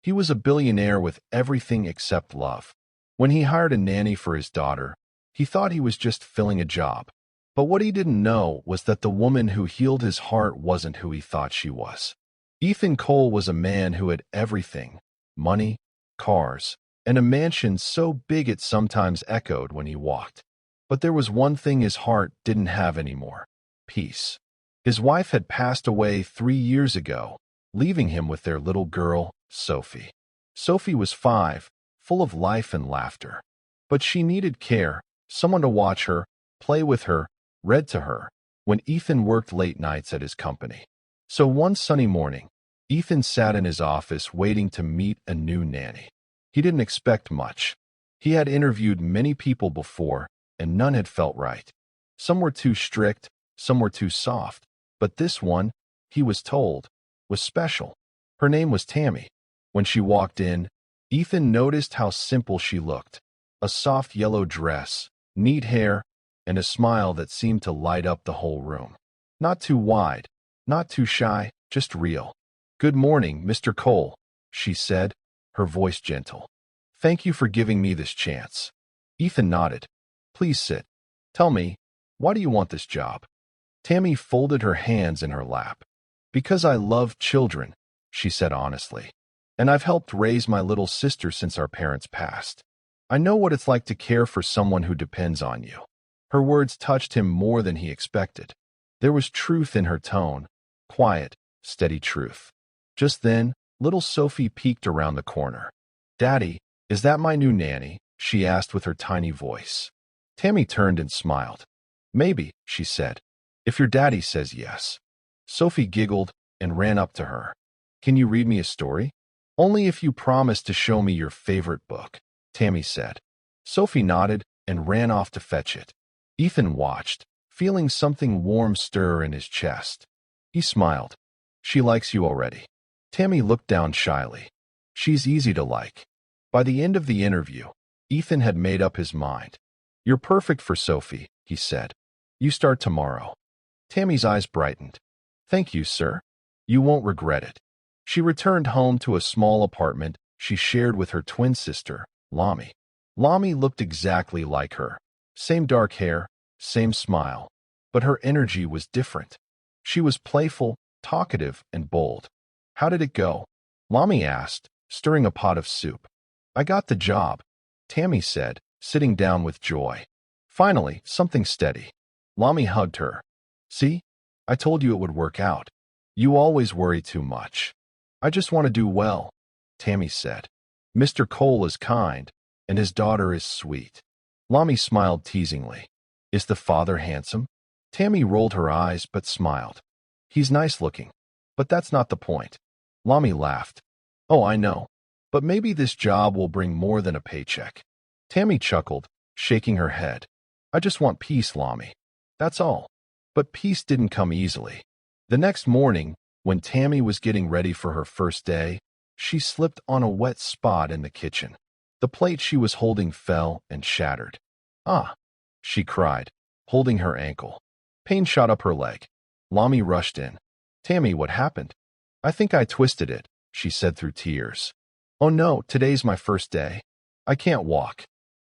He was a billionaire with everything except love. When he hired a nanny for his daughter, he thought he was just filling a job. But what he didn't know was that the woman who healed his heart wasn't who he thought she was. Ethan Cole was a man who had everything: money, cars, and a mansion so big it sometimes echoed when he walked. But there was one thing his heart didn't have anymore: peace. His wife had passed away 3 years ago, leaving him with their little girl, Sophie. Sophie was 5, full of life and laughter. But she needed care, someone to watch her, play with her, read to her, when Ethan worked late nights at his company. So one sunny morning, Ethan sat in his office waiting to meet a new nanny. He didn't expect much. He had interviewed many people before, and none had felt right. Some were too strict, some were too soft. But this one, he was told, was special. Her name was Tammy. When she walked in, Ethan noticed how simple she looked: a soft yellow dress, neat hair, and a smile that seemed to light up the whole room. Not too wide, not too shy, just real. "Good morning, Mr. Cole," she said, her voice gentle. "Thank you for giving me this chance." Ethan nodded. "Please sit. Tell me, why do you want this job?" Tammy folded her hands in her lap. "Because I love children," she said honestly. "And I've helped raise my little sister since our parents passed. I know what it's like to care for someone who depends on you." Her words touched him more than he expected. There was truth in her tone, quiet, steady truth. Just then, little Sophie peeked around the corner. "Daddy, is that my new nanny?" she asked with her tiny voice. Tammy turned and smiled. "Maybe," she said, "if your daddy says yes." Sophie giggled and ran up to her. "Can you read me a story?" "Only if you promise to show me your favorite book," Tammy said. Sophie nodded and ran off to fetch it. Ethan watched, feeling something warm stir in his chest. He smiled. "She likes you already." Tammy looked down shyly. "She's easy to like." By the end of the interview, Ethan had made up his mind. "You're perfect for Sophie," he said. "You start tomorrow." Tammy's eyes brightened. "Thank you, sir. You won't regret it." She returned home to a small apartment she shared with her twin sister, Lami. Lami looked exactly like her. Same dark hair, same smile, but her energy was different. She was playful, talkative, and bold. "How did it go?" Lami asked, stirring a pot of soup. "I got the job," Tammy said, sitting down with joy. "Finally, something steady." Lami hugged her. "See? I told you it would work out. You always worry too much." "I just want to do well," Tammy said. "Mr. Cole is kind, and his daughter is sweet." Lami smiled teasingly. "Is the father handsome?" Tammy rolled her eyes but smiled. "He's nice looking, but that's not the point." Lami laughed. "Oh, I know. But maybe this job will bring more than a paycheck." Tammy chuckled, shaking her head. "I just want peace, Lami. That's all." But peace didn't come easily. The next morning, when Tammy was getting ready for her first day, she slipped on a wet spot in the kitchen. The plate she was holding fell and shattered. "Ah!" she cried, holding her ankle. Pain shot up her leg. Lami rushed in. "Tammy, what happened?" "I think I twisted it," she said through tears. "Oh no, today's my first day. I can't walk."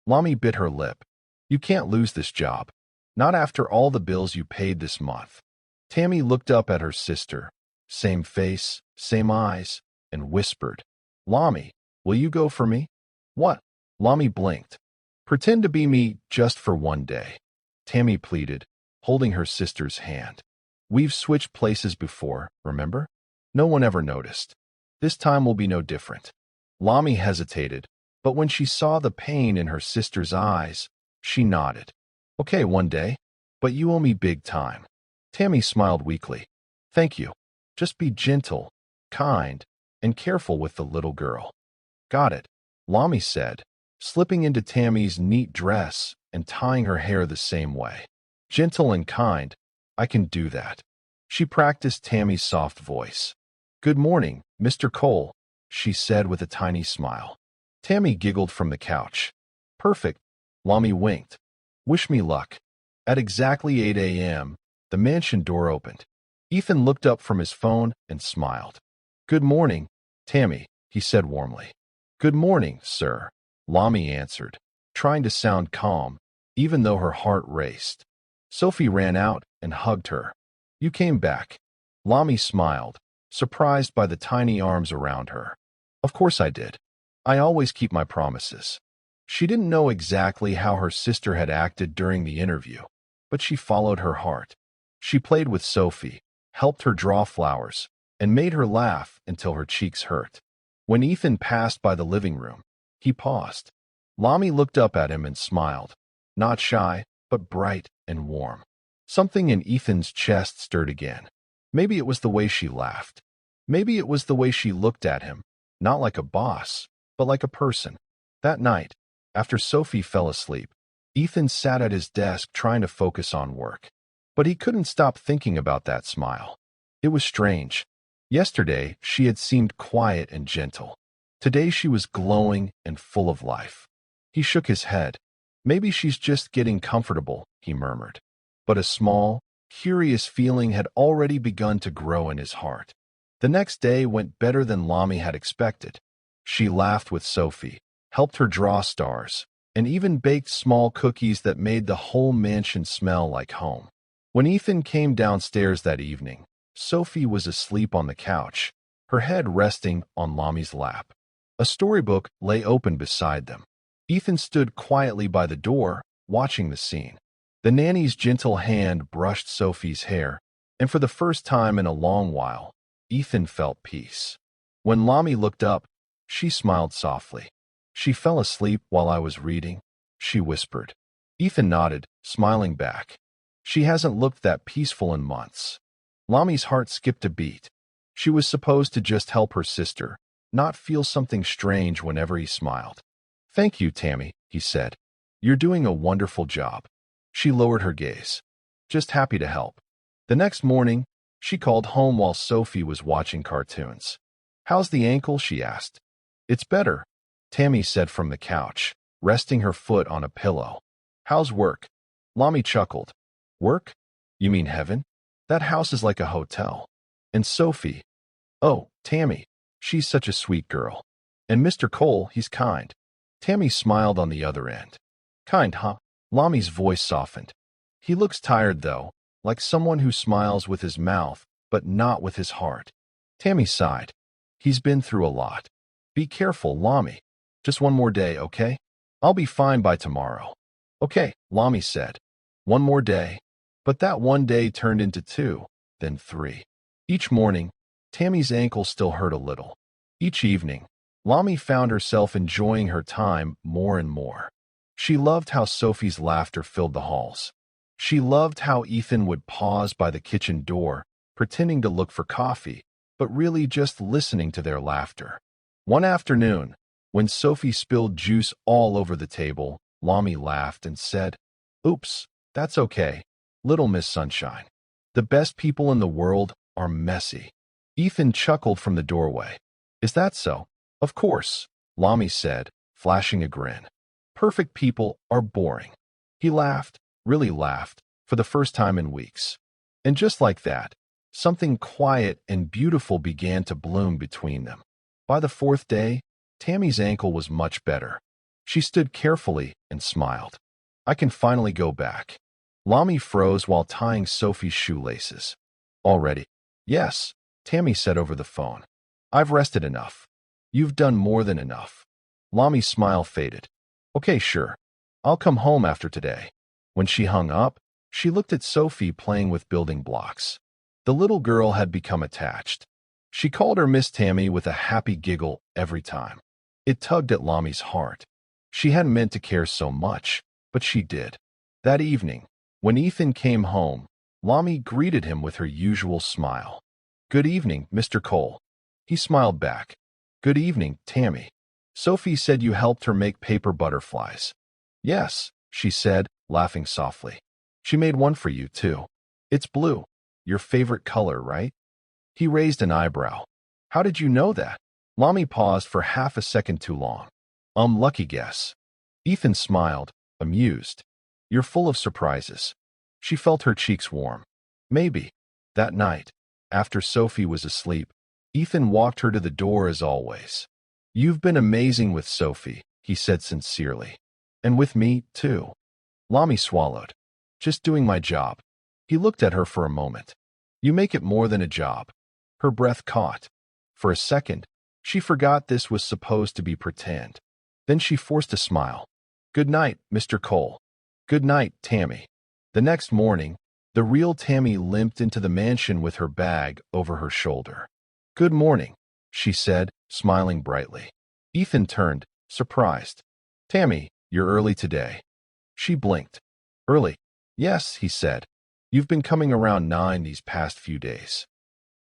Lami bit her lip. "You can't lose this job. Not after all the bills you paid this month." Tammy looked up at her sister, same face, same eyes, and whispered, "Lami, will you go for me?" "What?" Lami blinked. "Pretend to be me just for one day," Tammy pleaded, holding her sister's hand. "We've switched places before, remember? No one ever noticed. This time will be no different." Lami hesitated, but when she saw the pain in her sister's eyes, she nodded. "Okay, one day, but you owe me big time." Tammy smiled weakly. "Thank you. Just be gentle, kind, and careful with the little girl." "Got it," Lami said, slipping into Tammy's neat dress and tying her hair the same way. "Gentle and kind, I can do that." She practiced Tammy's soft voice. "Good morning, Mr. Cole," she said with a tiny smile. Tammy giggled from the couch. "Perfect," Lami winked. "Wish me luck." At exactly 8 a.m., the mansion door opened. Ethan looked up from his phone and smiled. "Good morning, Tammy," he said warmly. Good morning, sir, Lami answered, trying to sound calm, even though her heart raced. Sophie ran out and hugged her. You came back. Lami smiled, surprised by the tiny arms around her. Of course I did. I always keep my promises. She didn't know exactly how her sister had acted during the interview, but she followed her heart. She played with Sophie, helped her draw flowers, and made her laugh until her cheeks hurt. When Ethan passed by the living room, he paused. Lami looked up at him and smiled, not shy, but bright and warm. Something in Ethan's chest stirred again. Maybe it was the way she laughed. Maybe it was the way she looked at him, not like a boss, but like a person. That night, after Sophie fell asleep, Ethan sat at his desk trying to focus on work. But he couldn't stop thinking about that smile. It was strange. Yesterday, she had seemed quiet and gentle. Today she was glowing and full of life. He shook his head. Maybe she's just getting comfortable, he murmured. But a small, curious feeling had already begun to grow in his heart. The next day went better than Lami had expected. She laughed with Sophie, helped her draw stars, and even baked small cookies that made the whole mansion smell like home. When Ethan came downstairs that evening, Sophie was asleep on the couch, her head resting on Lami's lap. A storybook lay open beside them. Ethan stood quietly by the door, watching the scene. The nanny's gentle hand brushed Sophie's hair, and for the first time in a long while, Ethan felt peace. When Lami looked up, she smiled softly. She fell asleep while I was reading, she whispered. Ethan nodded, smiling back. She hasn't looked that peaceful in months. Lami's heart skipped a beat. She was supposed to just help her sister, not feel something strange whenever he smiled. Thank you, Tammy, he said. You're doing a wonderful job. She lowered her gaze. Just happy to help. The next morning, she called home while Sophie was watching cartoons. How's the ankle? She asked. It's better, Tammy said from the couch, resting her foot on a pillow. How's work? Lami chuckled. Work? You mean heaven? That house is like a hotel. And Sophie? Oh, Tammy, she's such a sweet girl. And Mr. Cole, he's kind. Tammy smiled on the other end. Kind, huh? Lami's voice softened. He looks tired, though, like someone who smiles with his mouth, but not with his heart. Tammy sighed. He's been through a lot. Be careful, Lami. Just one more day, okay? I'll be fine by tomorrow. Okay, Lami said. One more day. But that one day turned into 2, then 3. Each morning, Tammy's ankle still hurt a little. Each evening, Lami found herself enjoying her time more and more. She loved how Sophie's laughter filled the halls. She loved how Ethan would pause by the kitchen door, pretending to look for coffee, but really just listening to their laughter. One afternoon, when Sophie spilled juice all over the table, Lami laughed and said, Oops, that's okay, Little Miss Sunshine. The best people in the world are messy. Ethan chuckled from the doorway. Is that so? Of course, Lami said, flashing a grin. Perfect people are boring. He laughed, really laughed, for the first time in weeks. And just like that, something quiet and beautiful began to bloom between them. By the 4th day, Tammy's ankle was much better. She stood carefully and smiled. I can finally go back. Lami froze while tying Sophie's shoelaces. Already? Yes, Tammy said over the phone. I've rested enough. You've done more than enough. Lami's smile faded. Okay, sure. I'll come home after today. When she hung up, she looked at Sophie playing with building blocks. The little girl had become attached. She called her Miss Tammy with a happy giggle every time. It tugged at Lami's heart. She hadn't meant to care so much, but she did. That evening, when Ethan came home, Lami greeted him with her usual smile. Good evening, Mr. Cole. He smiled back. Good evening, Tammy. Sophie said you helped her make paper butterflies. Yes, she said, laughing softly. She made one for you, too. It's blue. Your favorite color, right? He raised an eyebrow. How did you know that? Lami paused for half a second too long. Lucky guess. Ethan smiled, amused. You're full of surprises. She felt her cheeks warm. Maybe. That night, after Sophie was asleep, Ethan walked her to the door as always. You've been amazing with Sophie, he said sincerely. And with me, too. Lami swallowed. Just doing my job. He looked at her for a moment. You make it more than a job. Her breath caught. For a second, she forgot this was supposed to be pretend. Then she forced a smile. Good night, Mr. Cole. Good night, Tammy. The next morning, the real Tammy limped into the mansion with her bag over her shoulder. Good morning, she said, smiling brightly. Ethan turned, surprised. Tammy, you're early today. She blinked. Early? Yes, he said. You've been coming around 9 these past few days.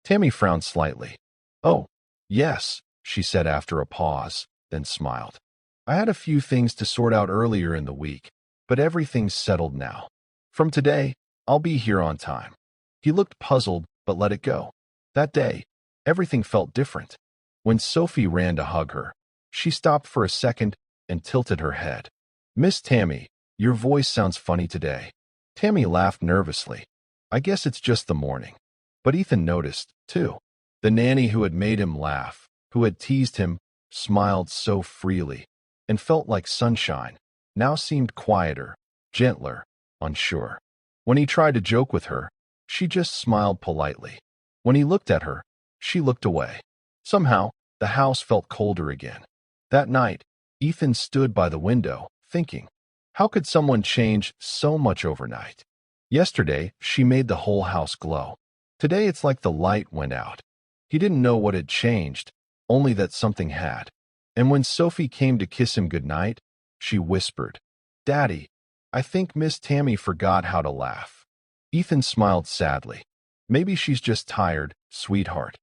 Tammy frowned slightly. Oh, yes, she said after a pause, then smiled. I had a few things to sort out earlier in the week, but everything's settled now. From today, I'll be here on time. He looked puzzled, but let it go. That day, everything felt different. When Sophie ran to hug her, she stopped for a second and tilted her head. Miss Tammy, your voice sounds funny today. Tammy laughed nervously. I guess it's just the morning. But Ethan noticed, too. The nanny who had made him laugh, who had teased him, smiled so freely, and felt like sunshine, now seemed quieter, gentler, unsure. When he tried to joke with her, she just smiled politely. When he looked at her, she looked away. Somehow, the house felt colder again. That night, Ethan stood by the window, thinking, how could someone change so much overnight? Yesterday, she made the whole house glow. Today, it's like the light went out. He didn't know what had changed, only that something had. And when Sophie came to kiss him goodnight, she whispered, Daddy, I think Miss Tammy forgot how to laugh. Ethan smiled sadly. Maybe she's just tired, sweetheart.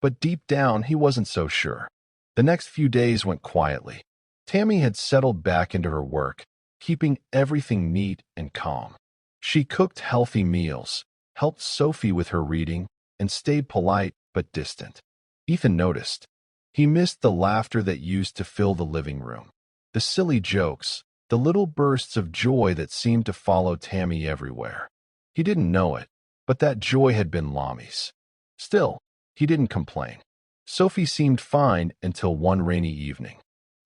But deep down, he wasn't so sure. The next few days went quietly. Tammy had settled back into her work, keeping everything neat and calm. She cooked healthy meals, helped Sophie with her reading, and stayed polite but distant. Ethan noticed. He missed the laughter that used to fill the living room, the silly jokes, the little bursts of joy that seemed to follow Tammy everywhere. He didn't know it, but that joy had been Lami's. Still, he didn't complain. Sophie seemed fine until one rainy evening.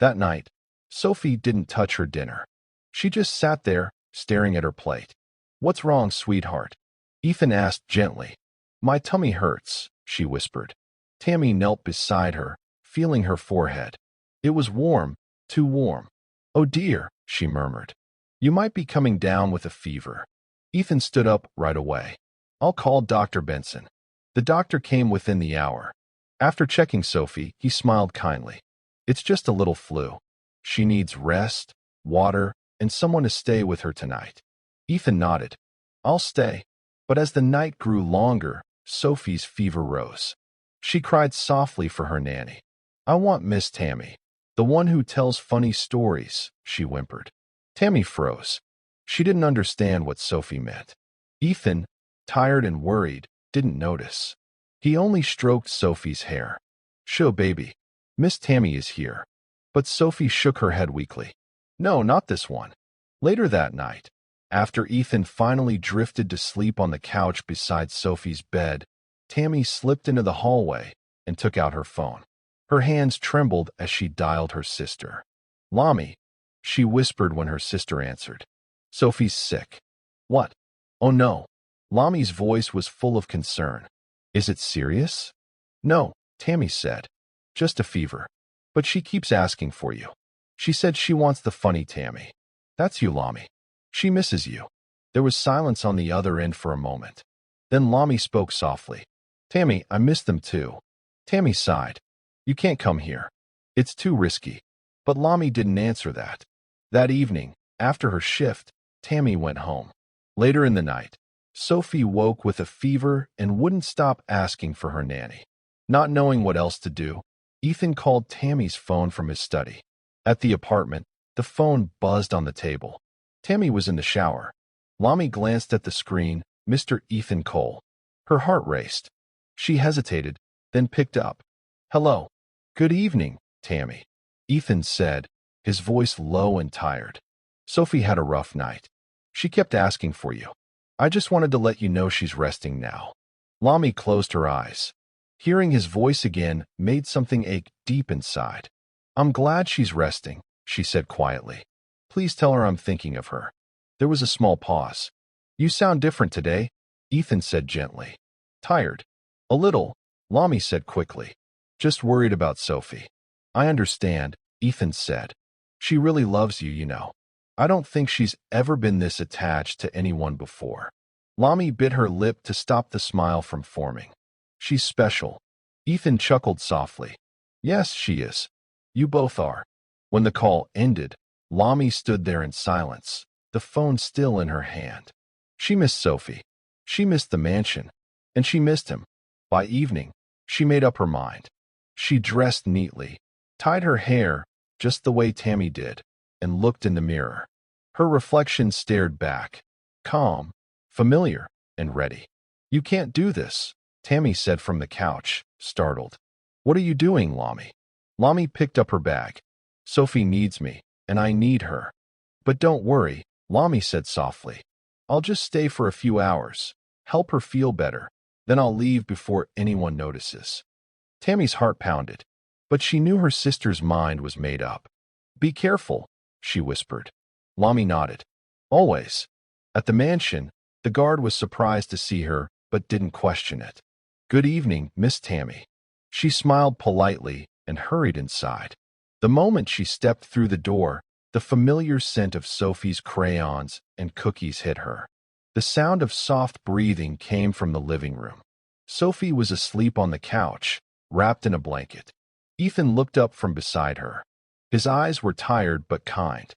That night, Sophie didn't touch her dinner. She just sat there, staring at her plate. What's wrong, sweetheart? Ethan asked gently. My tummy hurts, she whispered. Tammy knelt beside her, feeling her forehead. It was warm, too warm. Oh dear, she murmured. You might be coming down with a fever. Ethan stood up right away. I'll call Dr. Benson. The doctor came within the hour. After checking Sophie, he smiled kindly. It's just a little flu. She needs rest, water, and someone to stay with her tonight. Ethan nodded. I'll stay. But as the night grew longer, Sophie's fever rose. She cried softly for her nanny. I want Miss Tammy, the one who tells funny stories, she whimpered. Tammy froze. She didn't understand what Sophie meant. Ethan, tired and worried, didn't notice. He only stroked Sophie's hair. Sho, baby. Miss Tammy is here. But Sophie shook her head weakly. No, not this one. Later that night, after Ethan finally drifted to sleep on the couch beside Sophie's bed, Tammy slipped into the hallway and took out her phone. Her hands trembled as she dialed her sister. Lami, she whispered when her sister answered. Sophie's sick. What? Oh no. Lami's voice was full of concern. Is it serious? No, Tammy said. Just a fever. But she keeps asking for you. She said she wants the funny Tammy. That's you, Lami. She misses you. There was silence on the other end for a moment. Then Lami spoke softly. Tammy, I miss them too. Tammy sighed. You can't come here. It's too risky. But Lami didn't answer that. That evening, after her shift, Tammy went home. Later in the night, Sophie woke with a fever and wouldn't stop asking for her nanny. Not knowing what else to do, Ethan called Tammy's phone from his study. At the apartment, the phone buzzed on the table. Tammy was in the shower. Lami glanced at the screen, Mr. Ethan Cole. Her heart raced. She hesitated, then picked up. Hello. Good evening, Tammy. Ethan said, his voice low and tired. Sophie had a rough night. She kept asking for you. I just wanted to let you know she's resting now. Lami closed her eyes. Hearing his voice again made something ache deep inside. I'm glad she's resting, she said quietly. Please tell her I'm thinking of her. There was a small pause. You sound different today, Ethan said gently. Tired? A little, Lami said quickly. Just worried about Sophie. I understand, Ethan said. She really loves you, you know. I don't think she's ever been this attached to anyone before. Lami bit her lip to stop the smile from forming. She's special. Ethan chuckled softly. Yes, she is. You both are. When the call ended, Lami stood there in silence, the phone still in her hand. She missed Sophie. She missed the mansion. And she missed him. By evening, she made up her mind. She dressed neatly, tied her hair just the way Tammy did, and looked in the mirror. Her reflection stared back, calm, familiar, and ready. You can't do this, Tammy said from the couch, startled. What are you doing, Lami? Lami picked up her bag. Sophie needs me, and I need her. But don't worry, Lami said softly. I'll just stay for a few hours, help her feel better, then I'll leave before anyone notices. Tammy's heart pounded, but she knew her sister's mind was made up. Be careful, she whispered. Lami nodded. Always. At the mansion, the guard was surprised to see her, but didn't question it. Good evening, Miss Tammy. She smiled politely and hurried inside. The moment she stepped through the door, the familiar scent of Sophie's crayons and cookies hit her. The sound of soft breathing came from the living room. Sophie was asleep on the couch, wrapped in a blanket. Ethan looked up from beside her. His eyes were tired but kind.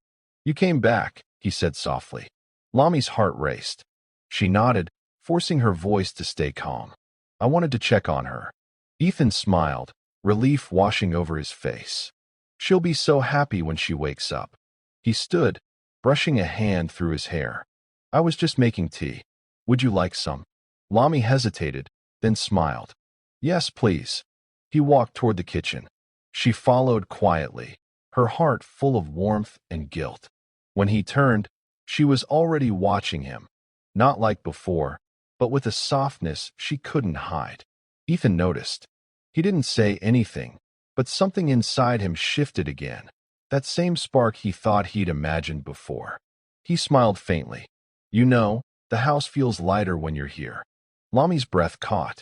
You came back, he said softly. Lami's heart raced. She nodded, forcing her voice to stay calm. I wanted to check on her. Ethan smiled, relief washing over his face. She'll be so happy when she wakes up. He stood, brushing a hand through his hair. I was just making tea. Would you like some? Lami hesitated, then smiled. Yes, please. He walked toward the kitchen. She followed quietly, her heart full of warmth and guilt. When he turned, she was already watching him, not like before, but with a softness she couldn't hide. Ethan noticed. He didn't say anything, but something inside him shifted again, that same spark he thought he'd imagined before. He smiled faintly. You know, the house feels lighter when you're here. Lami's breath caught.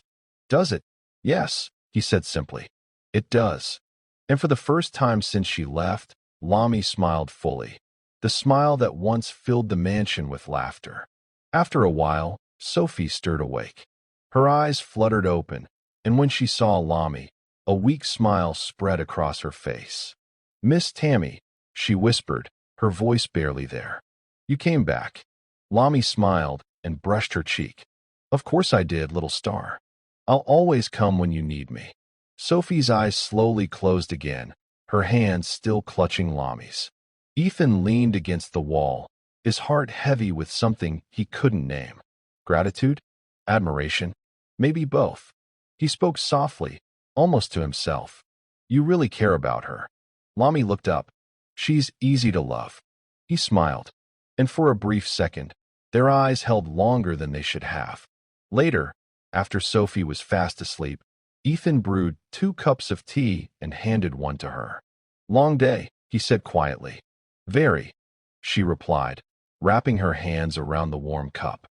Does it? Yes, he said simply. It does. And for the first time since she left, Lami smiled fully, the smile that once filled the mansion with laughter. After a while, Sophie stirred awake. Her eyes fluttered open, and when she saw Lami, a weak smile spread across her face. Miss Tammy, she whispered, her voice barely there. You came back. Lami smiled and brushed her cheek. Of course I did, little star. I'll always come when you need me. Sophie's eyes slowly closed again, her hands still clutching Lami's. Ethan leaned against the wall, his heart heavy with something he couldn't name. Gratitude? Admiration? Maybe both. He spoke softly, almost to himself. You really care about her. Lami looked up. She's easy to love. He smiled, and for a brief second, their eyes held longer than they should have. Later, after Sophie was fast asleep, Ethan brewed 2 cups of tea and handed one to her. Long day, he said quietly. Very, she replied, wrapping her hands around the warm cup.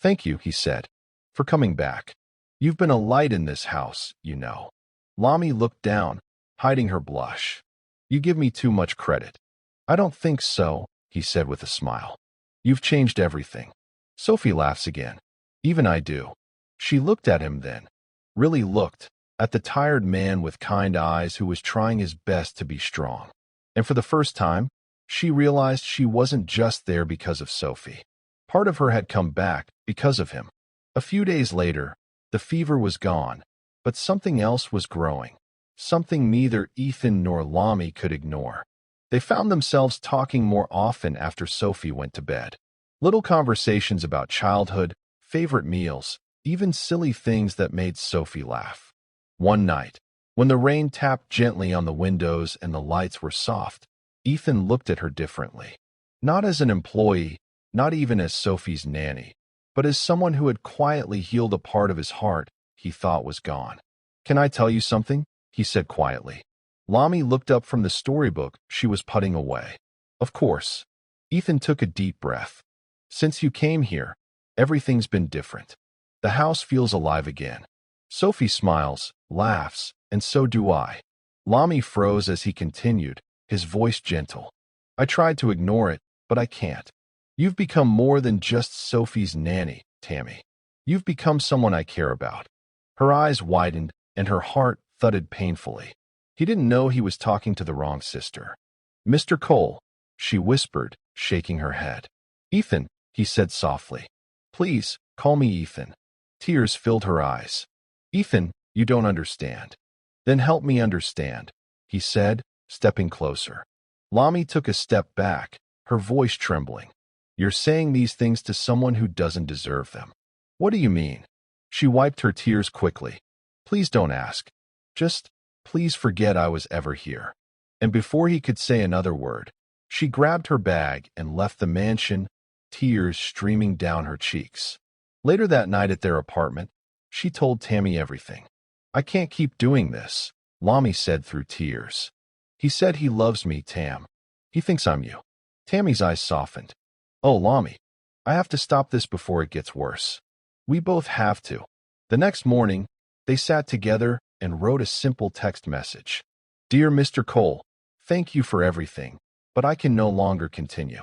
Thank you, he said, for coming back. You've been a light in this house, you know. Lami looked down, hiding her blush. You give me too much credit. I don't think so, he said with a smile. You've changed everything. Sophie laughs again. Even I do. She looked at him then, really looked, at the tired man with kind eyes who was trying his best to be strong. And for the first time, she realized she wasn't just there because of Sophie. Part of her had come back because of him. A few days later, the fever was gone, but something else was growing, something neither Ethan nor Lami could ignore. They found themselves talking more often after Sophie went to bed. Little conversations about childhood, favorite meals, even silly things that made Sophie laugh. One night, when the rain tapped gently on the windows and the lights were soft, Ethan looked at her differently. Not as an employee, not even as Sophie's nanny, but as someone who had quietly healed a part of his heart he thought was gone. Can I tell you something? He said quietly. Lami looked up from the storybook she was putting away. Of course. Ethan took a deep breath. Since you came here, everything's been different. The house feels alive again. Sophie smiles, laughs, and so do I. Lami froze as he continued, his voice gentle. I tried to ignore it, but I can't. You've become more than just Sophie's nanny, Tammy. You've become someone I care about. Her eyes widened, and her heart thudded painfully. He didn't know he was talking to the wrong sister. Mr. Cole, she whispered, shaking her head. Ethan, he said softly. Please, call me Ethan. Tears filled her eyes. Ethan, you don't understand. Then help me understand, he said, stepping closer. Lami took a step back, her voice trembling. You're saying these things to someone who doesn't deserve them. What do you mean? She wiped her tears quickly. Please don't ask. Just, please forget I was ever here. And before he could say another word, she grabbed her bag and left the mansion, tears streaming down her cheeks. Later that night at their apartment, she told Tammy everything. I can't keep doing this, Lami said through tears. He said he loves me, Tam. He thinks I'm you. Tammy's eyes softened. Oh, Lami, I have to stop this before it gets worse. We both have to. The next morning, they sat together and wrote a simple text message. Dear Mr. Cole, thank you for everything, but I can no longer continue.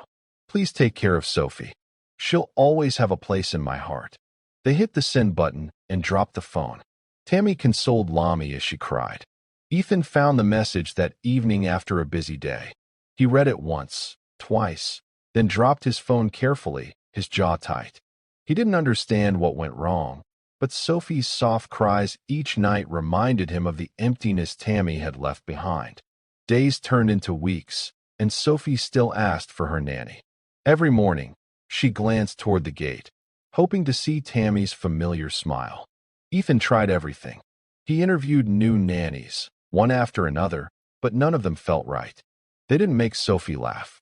Please take care of Sophie. She'll always have a place in my heart. They hit the send button and dropped the phone. Tammy consoled Lami as she cried. Ethan found the message that evening after a busy day. He read it once, twice, then dropped his phone carefully, his jaw tight. He didn't understand what went wrong, but Sophie's soft cries each night reminded him of the emptiness Tammy had left behind. Days turned into weeks, and Sophie still asked for her nanny. Every morning, she glanced toward the gate, hoping to see Tammy's familiar smile. Ethan tried everything. He interviewed new nannies, one after another, but none of them felt right. They didn't make Sophie laugh.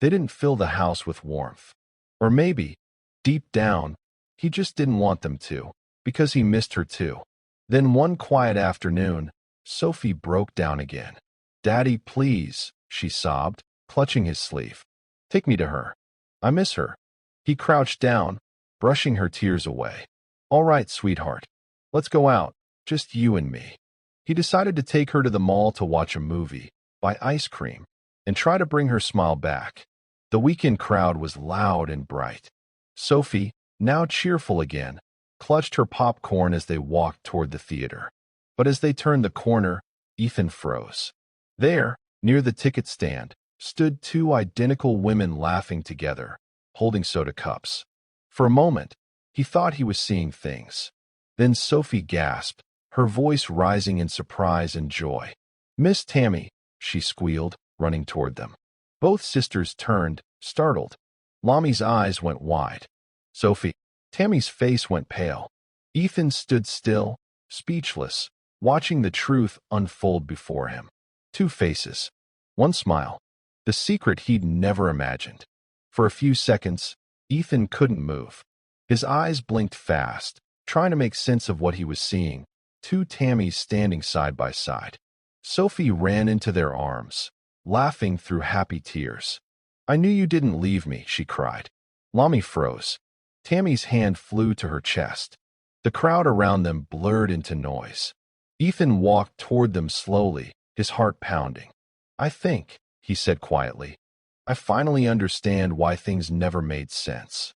They didn't fill the house with warmth. Or maybe, deep down, he just didn't want them to, because he missed her too. Then one quiet afternoon, Sophie broke down again. Daddy, please, she sobbed, clutching his sleeve. Take me to her. I miss her. He crouched down, brushing her tears away. All right, sweetheart. Let's go out, just you and me. He decided to take her to the mall to watch a movie, buy ice cream, and try to bring her smile back. The weekend crowd was loud and bright. Sophie, now cheerful again, clutched her popcorn as they walked toward the theater. But as they turned the corner, Ethan froze. There, near the ticket stand, stood two identical women laughing together, holding soda cups. For a moment, he thought he was seeing things. Then Sophie gasped, her voice rising in surprise and joy. Miss Tammy, she squealed, running toward them. Both sisters turned, startled. Lami's eyes went wide. Sophie, Tammy's face went pale. Ethan stood still, speechless, watching the truth unfold before him. Two faces. One smile. The secret he'd never imagined. For a few seconds, Ethan couldn't move. His eyes blinked fast, trying to make sense of what he was seeing. Two Tammys standing side by side. Sophie ran into their arms, laughing through happy tears. I knew you didn't leave me, she cried. Lami froze. Tammy's hand flew to her chest. The crowd around them blurred into noise. Ethan walked toward them slowly, his heart pounding. I think, he said quietly, I finally understand why things never made sense.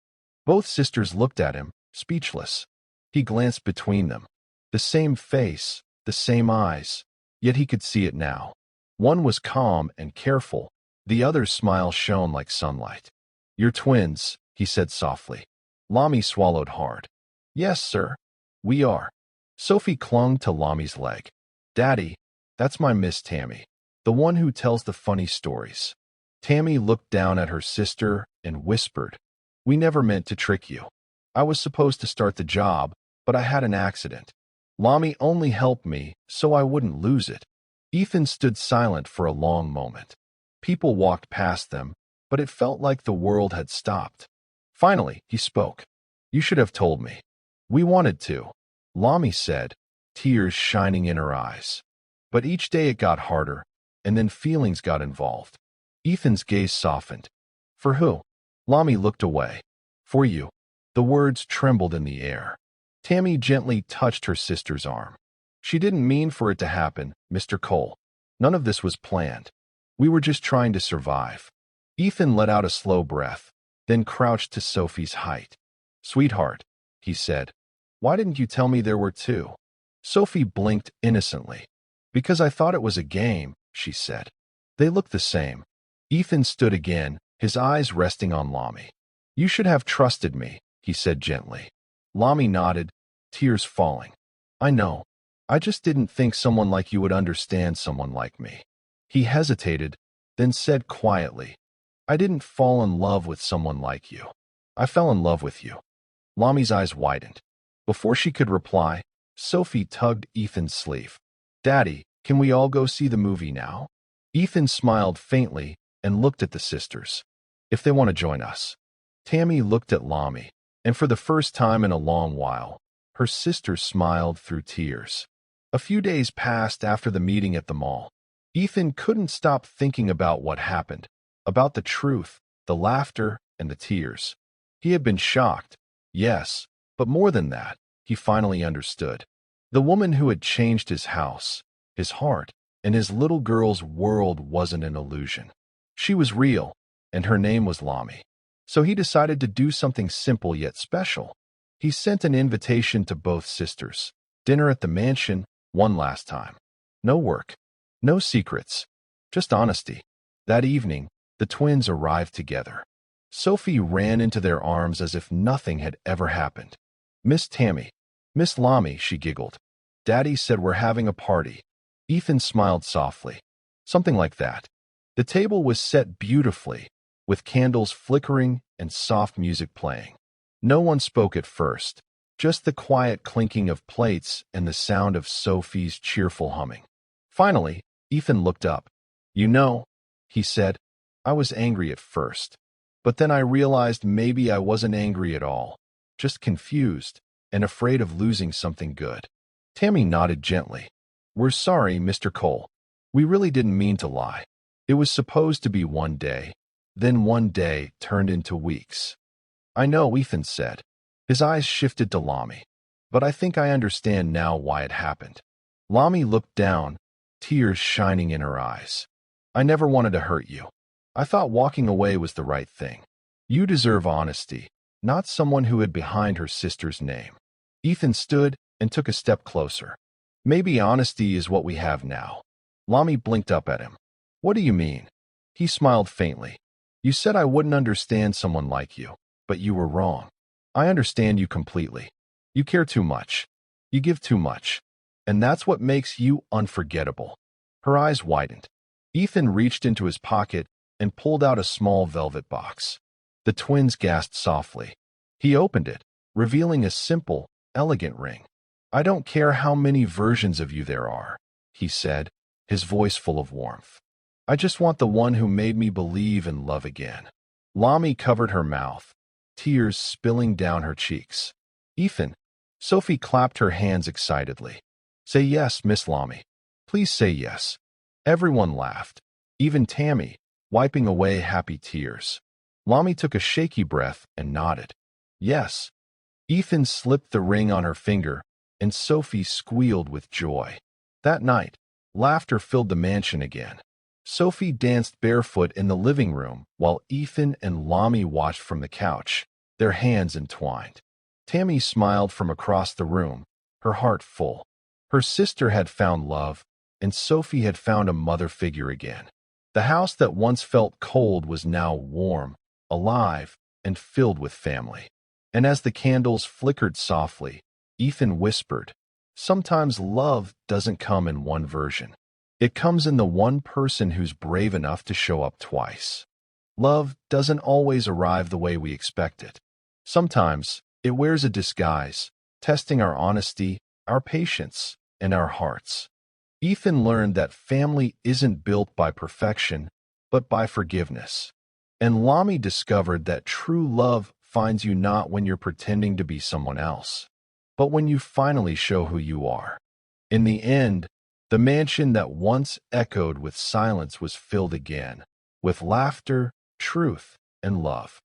Both sisters looked at him, speechless. He glanced between them. The same face, the same eyes, yet he could see it now. One was calm and careful, the other's smile shone like sunlight. You're twins, he said softly. Lami swallowed hard. Yes, sir. We are. Sophie clung to Lami's leg. Daddy, that's my Miss Tammy, the one who tells the funny stories. Tammy looked down at her sister and whispered, We never meant to trick you. I was supposed to start the job, but I had an accident. Lami only helped me so I wouldn't lose it. Ethan stood silent for a long moment. People walked past them, but it felt like the world had stopped. Finally, he spoke. You should have told me. We wanted to, Lami said, tears shining in her eyes. But each day it got harder, and then feelings got involved. Ethan's gaze softened. For who? Lami looked away. For you. The words trembled in the air. Tammy gently touched her sister's arm. She didn't mean for it to happen, Mr. Cole. None of this was planned. We were just trying to survive. Ethan let out a slow breath, then crouched to Sophie's height. Sweetheart, he said, why didn't you tell me there were two? Sophie blinked innocently. Because I thought it was a game, she said. They looked the same. Ethan stood again, his eyes resting on Lami. You should have trusted me, he said gently. Lami nodded, tears falling. I know. I just didn't think someone like you would understand someone like me. He hesitated, then said quietly, I didn't fall in love with someone like you. I fell in love with you. Lami's eyes widened. Before she could reply, Sophie tugged Ethan's sleeve. Daddy, can we all go see the movie now? Ethan smiled faintly and looked at the sisters. If they want to join us. Tammy looked at Lami, and for the first time in a long while, her sister smiled through tears. A few days passed after the meeting at the mall. Ethan couldn't stop thinking about what happened, about the truth, the laughter, and the tears. He had been shocked, yes, but more than that, he finally understood. The woman who had changed his house, his heart, and his little girl's world wasn't an illusion. She was real, and her name was Lami. So he decided to do something simple yet special. He sent an invitation to both sisters. Dinner at the mansion, one last time. No work, no secrets, just honesty. That evening, the twins arrived together. Sophie ran into their arms as if nothing had ever happened. Miss Tammy, Miss Lami, she giggled. Daddy said we're having a party. Ethan smiled softly. Something like that. The table was set beautifully, with candles flickering and soft music playing. No one spoke at first, just the quiet clinking of plates and the sound of Sophie's cheerful humming. Finally, Ethan looked up. You know, he said, I was angry at first. But then I realized maybe I wasn't angry at all, just confused and afraid of losing something good. Tammy nodded gently. We're sorry, Mr. Cole. We really didn't mean to lie. It was supposed to be one day, then one day turned into weeks. I know, Ethan said. His eyes shifted to Lami. But I think I understand now why it happened. Lami looked down, tears shining in her eyes. I never wanted to hurt you. I thought walking away was the right thing. You deserve honesty, not someone who hid behind her sister's name. Ethan stood and took a step closer. Maybe honesty is what we have now. Lami blinked up at him. What do you mean? He smiled faintly. You said I wouldn't understand someone like you, but you were wrong. I understand you completely. You care too much. You give too much. And that's what makes you unforgettable. Her eyes widened. Ethan reached into his pocket and pulled out a small velvet box. The twins gasped softly. He opened it, revealing a simple, elegant ring. I don't care how many versions of you there are, he said, his voice full of warmth. I just want the one who made me believe in love again. Lami covered her mouth, tears spilling down her cheeks. Ethan, Sophie clapped her hands excitedly. Say yes, Miss Lami. Please say yes. Everyone laughed, even Tammy, wiping away happy tears. Lami took a shaky breath and nodded. Yes. Ethan slipped the ring on her finger, and Sophie squealed with joy. That night, laughter filled the mansion again. Sophie danced barefoot in the living room while Ethan and Lami watched from the couch, their hands entwined. Tammy smiled from across the room, her heart full. Her sister had found love, and Sophie had found a mother figure again. The house that once felt cold was now warm, alive, and filled with family. And as the candles flickered softly, Ethan whispered, sometimes love doesn't come in one version. It comes in the one person who's brave enough to show up twice. Love doesn't always arrive the way we expect it. Sometimes it wears a disguise, testing our honesty, our patience, and our hearts. Ethan learned that family isn't built by perfection, but by forgiveness. And Lami discovered that true love finds you not when you're pretending to be someone else, but when you finally show who you are. In the end, The mansion that once echoed with silence was filled again, with laughter, truth, and love.